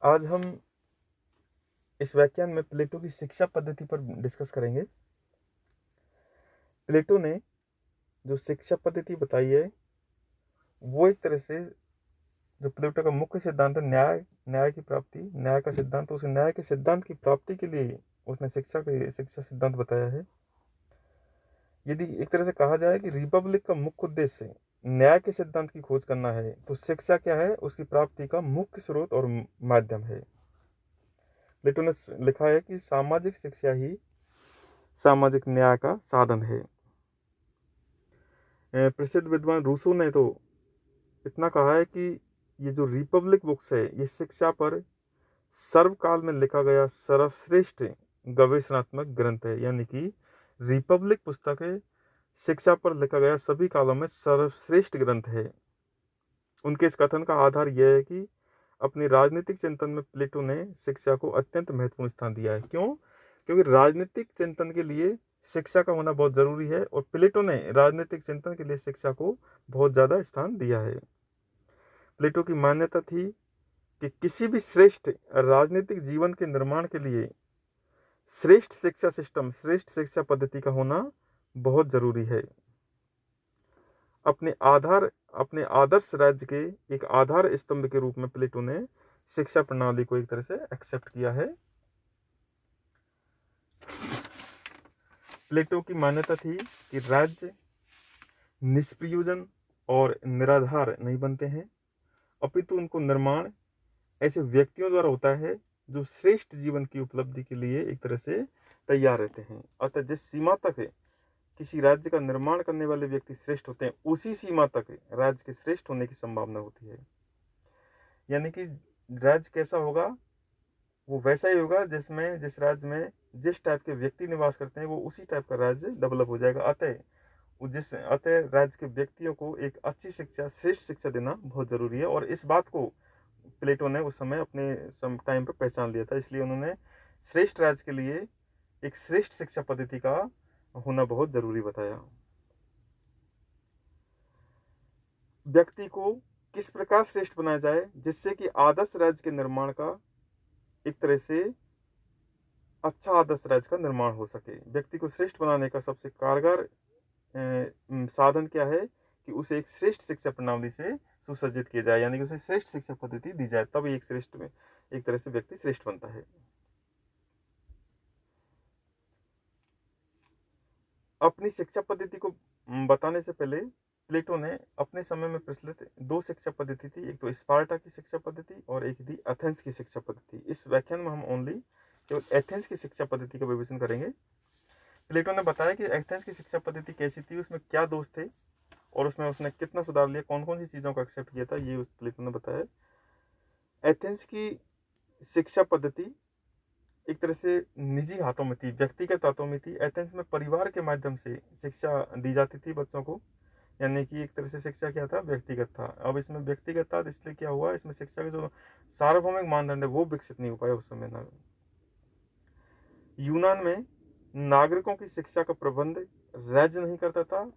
आज हम इस व्याख्यान में प्लेटो की शिक्षा पद्धति पर डिस्कस करेंगे। प्लेटो ने जो शिक्षा पद्धति बताई है वो एक तरह से जो प्लेटो का मुख्य सिद्धांत है न्याय की प्राप्ति, न्याय का सिद्धांत, उस न्याय के सिद्धांत की प्राप्ति के लिए उसने शिक्षा सिद्धांत बताया है। यदि एक तरह से कहा जाए कि रिपब्लिक का मुख्य उद्देश्य न्याय के सिद्धांत की खोज करना है, तो शिक्षा क्या है, उसकी प्राप्ति का मुख्य स्रोत और माध्यम है। प्लेटो ने लिखा है कि सामाजिक शिक्षा ही सामाजिक न्याय का साधन है। प्रसिद्ध विद्वान रूसो ने तो इतना कहा है कि ये जो रिपब्लिक बुक्स है ये शिक्षा पर सर्वकाल में लिखा गया सर्वश्रेष्ठ गवेषणात्मक ग्रंथ है। यानी कि रिपब्लिक पुस्तक है शिक्षा पर लिखा गया सभी कालों में सर्वश्रेष्ठ ग्रंथ है। उनके इस कथन का आधार यह है कि अपनी राजनीतिक चिंतन में प्लेटो ने शिक्षा को अत्यंत महत्वपूर्ण स्थान दिया है। क्यों? क्योंकि राजनीतिक चिंतन के लिए शिक्षा का होना बहुत जरूरी है और प्लेटो ने राजनीतिक चिंतन के लिए शिक्षा को बहुत ज्यादा स्थान दिया है। प्लेटो की मान्यता थी कि किसी भी श्रेष्ठ राजनीतिक जीवन के निर्माण के लिए श्रेष्ठ शिक्षा सिस्टम, श्रेष्ठ शिक्षा पद्धति का होना बहुत जरूरी है। अपने आदर्श राज्य के एक आधार स्तंभ के रूप में प्लेटो ने शिक्षा प्रणाली को एक तरह से एक्सेप्ट किया है। प्लेटो की मान्यता थी कि राज्य निष्प्रयोजन और निराधार नहीं बनते हैं, अपितु उनको निर्माण ऐसे व्यक्तियों द्वारा होता है जो श्रेष्ठ जीवन की उपलब्धि के लिए एक तरह से तैयार रहते हैं। अतः जिस सीमा तक किसी राज्य का निर्माण करने वाले व्यक्ति श्रेष्ठ होते हैं, उसी सीमा तक राज्य के श्रेष्ठ होने की संभावना होती है। यानी कि राज्य कैसा होगा, वो वैसा ही होगा जिस राज्य में जिस टाइप के व्यक्ति निवास करते हैं, वो उसी टाइप का राज्य डेवलप हो जाएगा। अतः राज्य के व्यक्तियों को एक अच्छी शिक्षा, श्रेष्ठ शिक्षा देना बहुत जरूरी है। और इस बात को प्लेटो ने उस समय अपने टाइम पर पहचान लिया था, इसलिए उन्होंने श्रेष्ठ राज्य के लिए एक श्रेष्ठ शिक्षा पद्धति का होना बहुत जरूरी बताया। व्यक्ति को किस प्रकार श्रेष्ठ बनाया जाए जिससे कि आदर्श राज्य के निर्माण का एक तरह से अच्छा आदर्श राज्य का निर्माण हो सके। व्यक्ति को श्रेष्ठ बनाने का सबसे कारगर साधन क्या है कि उसे एक श्रेष्ठ शिक्षा प्रणाली से सुसज्जित किया जाए, यानी कि उसे श्रेष्ठ शिक्षा पद्धति दी जाए, तब एक तरह से व्यक्ति श्रेष्ठ बनता है। अपनी शिक्षा पद्धति को बताने से पहले प्लेटो ने अपने समय में प्रचलित दो शिक्षा पद्धति थी, एक तो स्पार्टा की शिक्षा पद्धति और एक थी एथेंस की शिक्षा पद्धति। इस व्याख्यान में हम ओनली केवल एथेंस की शिक्षा पद्धति का विवेचन करेंगे। प्लेटो ने बताया कि एथेंस की शिक्षा पद्धति कैसी थी, उसमें क्या दोष थे और उसमें उसने कितना सुधार लिया, कौन कौन सी चीज़ों को एक्सेप्ट किया था, ये उस प्लेटो ने बताया। एथेंस की शिक्षा पद्धति एक तरह से निजी हाथों में थी, व्यक्तिगत हाथों में थी। एथेंस में परिवार के माध्यम से शिक्षा दी जाती थी बच्चों को, यानी कि एक तरह से शिक्षा क्या था, व्यक्तिगत था। अब इसमें व्यक्तिगत था, इसलिए क्या हुआ, इसमें शिक्षा के जो सार्वभौमिक मानदंड है वो विकसित नहीं हो पाया उस समय। यूनान में नागरिकों की शिक्षा का प्रबंध राज्य नहीं करता था,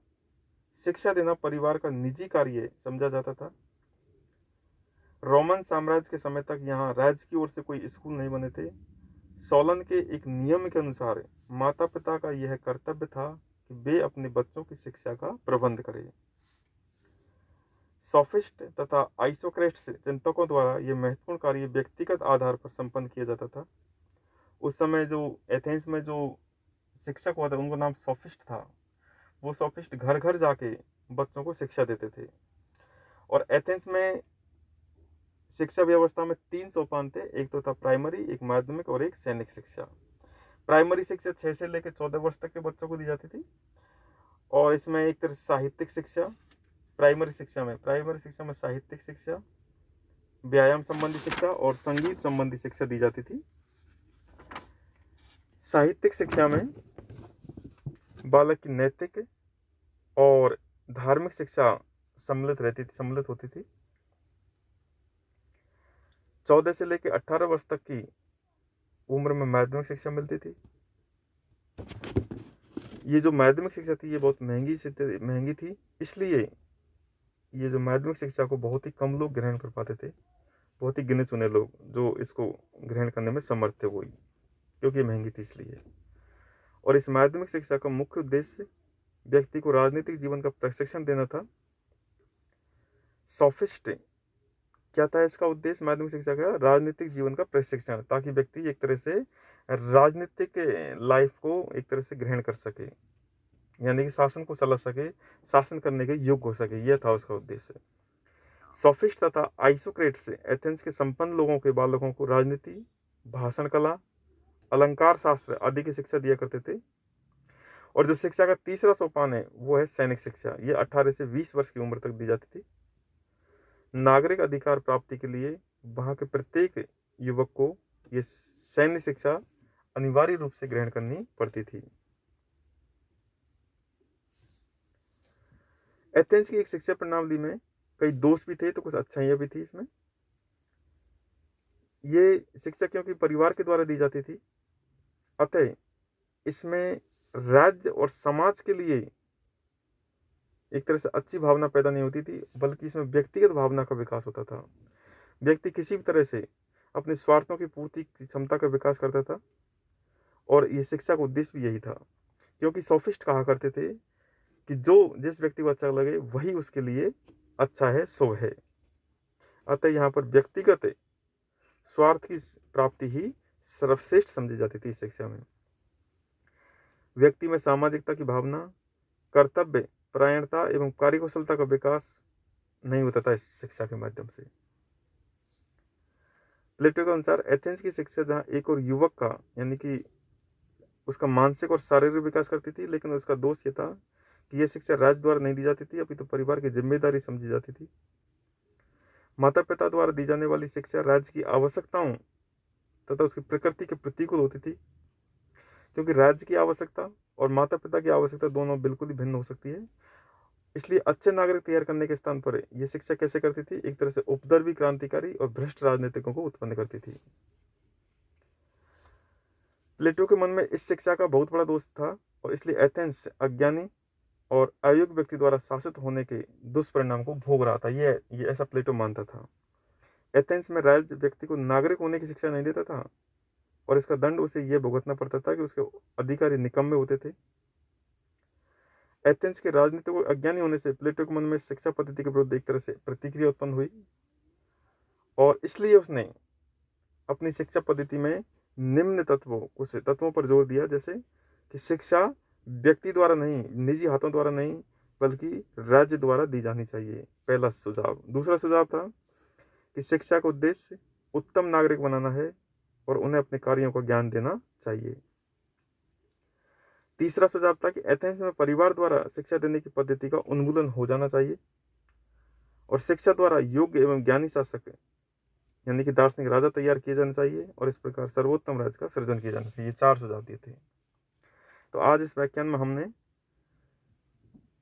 शिक्षा देना परिवार का निजी कार्य समझा जाता था। रोमन साम्राज्य के समय तक यहाँ राज्य की ओर से कोई स्कूल नहीं बने थे। सोलन के एक नियम के अनुसार माता पिता का यह कर्तव्य था कि वे अपने बच्चों की शिक्षा का प्रबंध करें। सोफिस्ट तथा आइसोक्रेट्स चिंतकों द्वारा यह महत्वपूर्ण कार्य व्यक्तिगत आधार पर संपन्न किया जाता था। उस समय जो एथेंस में जो शिक्षक हुआ था उनका नाम सोफिस्ट था। वो सोफिस्ट घर घर जाके बच्चों को शिक्षा देते थे। और एथेंस में शिक्षा व्यवस्था में 3 सोपान थे, एक तो था प्राइमरी, एक माध्यमिक और एक सैनिक शिक्षा। प्राइमरी शिक्षा 6 से लेकर 14 वर्ष तक के बच्चों को दी जाती थी और इसमें एक तरह साहित्यिक शिक्षा, प्राइमरी शिक्षा में साहित्यिक शिक्षा, व्यायाम संबंधी शिक्षा और संगीत संबंधी शिक्षा दी जाती थी। साहित्यिक शिक्षा में बालक की नैतिक और धार्मिक शिक्षा सम्मिलित होती थी। 14 से लेकर 18 वर्ष तक की उम्र में माध्यमिक शिक्षा मिलती थी। ये जो माध्यमिक शिक्षा थी ये बहुत महंगी थी, इसलिए ये जो माध्यमिक शिक्षा को बहुत ही कम लोग ग्रहण कर पाते थे। बहुत ही गिने चुने लोग जो इसको ग्रहण करने में समर्थ थे वही, क्योंकि ये महंगी थी इसलिए। और इस माध्यमिक शिक्षा का मुख्य उद्देश्य व्यक्ति को राजनीतिक जीवन का प्रशिक्षण देना था। सोफिस्ट क्या था इसका उद्देश्य माध्यमिक शिक्षा का? राजनीतिक जीवन का प्रशिक्षण, ताकि व्यक्ति एक तरह से राजनीतिक लाइफ को एक तरह से ग्रहण कर सके, यानी कि शासन को समझ सके, शासन करने के योग्य हो सके, यह था उसका उद्देश्य। सोफिस्ट तथा आइसोक्रेट्स एथेंस के संपन्न लोगों के बालकों को राजनीति, भाषण कला, अलंकार शास्त्र आदि की शिक्षा दिया करते थे। और जो शिक्षा का तीसरा सोपान है वो है सैनिक शिक्षा। ये 18 से 20 वर्ष की उम्र तक दी जाती थी। नागरिक अधिकार प्राप्ति के लिए वहां के प्रत्येक युवक को ये सैन्य शिक्षा अनिवार्य रूप से ग्रहण करनी पड़ती थी। एथेंस की एक शिक्षा प्रणाली में कई दोष भी थे तो कुछ अच्छाइयां भी थी इसमें। ये शिक्षा क्योंकि परिवार के द्वारा दी जाती थी, अतः इसमें राज्य और समाज के लिए एक तरह से अच्छी भावना पैदा नहीं होती थी, बल्कि इसमें व्यक्तिगत भावना का विकास होता था। व्यक्ति किसी भी तरह से अपने स्वार्थों की पूर्ति की क्षमता का विकास करता था, और ये शिक्षा का उद्देश्य भी यही था। क्योंकि सोफिस्ट कहा करते थे कि जो जिस व्यक्ति को अच्छा लगे वही उसके लिए अच्छा है, शुभ है। अतः यहाँ पर व्यक्तिगत स्वार्थ की प्राप्ति ही सर्वश्रेष्ठ समझी जाती थी इस शिक्षा में। व्यक्ति में सामाजिकता की भावना, कर्तव्य परायणता एवं कार्यकुशलता का विकास नहीं होता था इस शिक्षा के माध्यम से। प्लेटो के अनुसार एथेंस की शिक्षा जहाँ एक और युवक का यानी कि उसका मानसिक और शारीरिक विकास करती थी, लेकिन उसका दोष ये था कि यह शिक्षा राज्य द्वारा नहीं दी जाती थी, अभी तो परिवार की जिम्मेदारी समझी जाती थी। माता पिता द्वारा दी जाने वाली शिक्षा राज्य की आवश्यकताओं तथा उसकी प्रकृति के प्रतिकूल होती थी, क्योंकि राज्य की आवश्यकता और माता पिता की आवश्यकता दोनों बिल्कुल ही भिन्न हो सकती है। इसलिए अच्छे नागरिक तैयार करने के स्थान पर यह शिक्षा कैसे करती थी? एक तरह से उपद्रवी, क्रांतिकारी और भ्रष्ट राजनीतिकों को उत्पन्न करती थी। प्लेटो के मन में इस शिक्षा का बहुत बड़ा दोष था, और इसलिए एथेंस अज्ञानी और अयोग्य व्यक्ति द्वारा शासित होने के दुष्परिणाम को भोग रहा था। ये ऐसा प्लेटो मानता था। एथेंस में राज्य व्यक्ति को नागरिक होने की शिक्षा नहीं देता था, और इसका दंड उसे यह भुगतना पड़ता था कि उसके अधिकारी निकम्मे होते थे। एथेंस के राजनीति को अज्ञानी होने से प्लेटो के मन में शिक्षा पद्धति के विरुद्ध एक तरह से प्रतिक्रिया उत्पन्न हुई, और इसलिए उसने अपनी शिक्षा पद्धति में निम्न कुछ तत्वों पर जोर दिया, जैसे कि शिक्षा व्यक्ति द्वारा नहीं, निजी हाथों द्वारा नहीं, बल्कि राज्य द्वारा दी जानी चाहिए, पहला सुझाव। दूसरा सुझाव था कि शिक्षा का उद्देश्य उत्तम नागरिक बनाना है और उन्हें अपने कार्यों का ज्ञान देना चाहिए। तीसरा सुझाव था कि एथेंस में परिवार द्वारा शिक्षा देने की पद्धति का उन्मूलन हो जाना चाहिए, और शिक्षा द्वारा योग्य एवं ज्ञानी शासक यानी कि दार्शनिक राजा तैयार किए जाने चाहिए, और इस प्रकार सर्वोत्तम राज्य का सृजन किया जाना चाहिए। ये 4 सुझाव दिए थे। तो आज इस व्याख्यान में हमने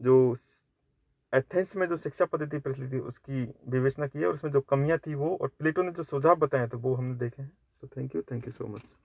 जो एथेंस में जो शिक्षा पद्धति प्रचलित थी उसकी विवेचना की है, और उसमें जो कमियां थी वो, और प्लेटो ने जो सुझाव बताए थे वो हमने देखे हैं। तो थैंक यू सो मच।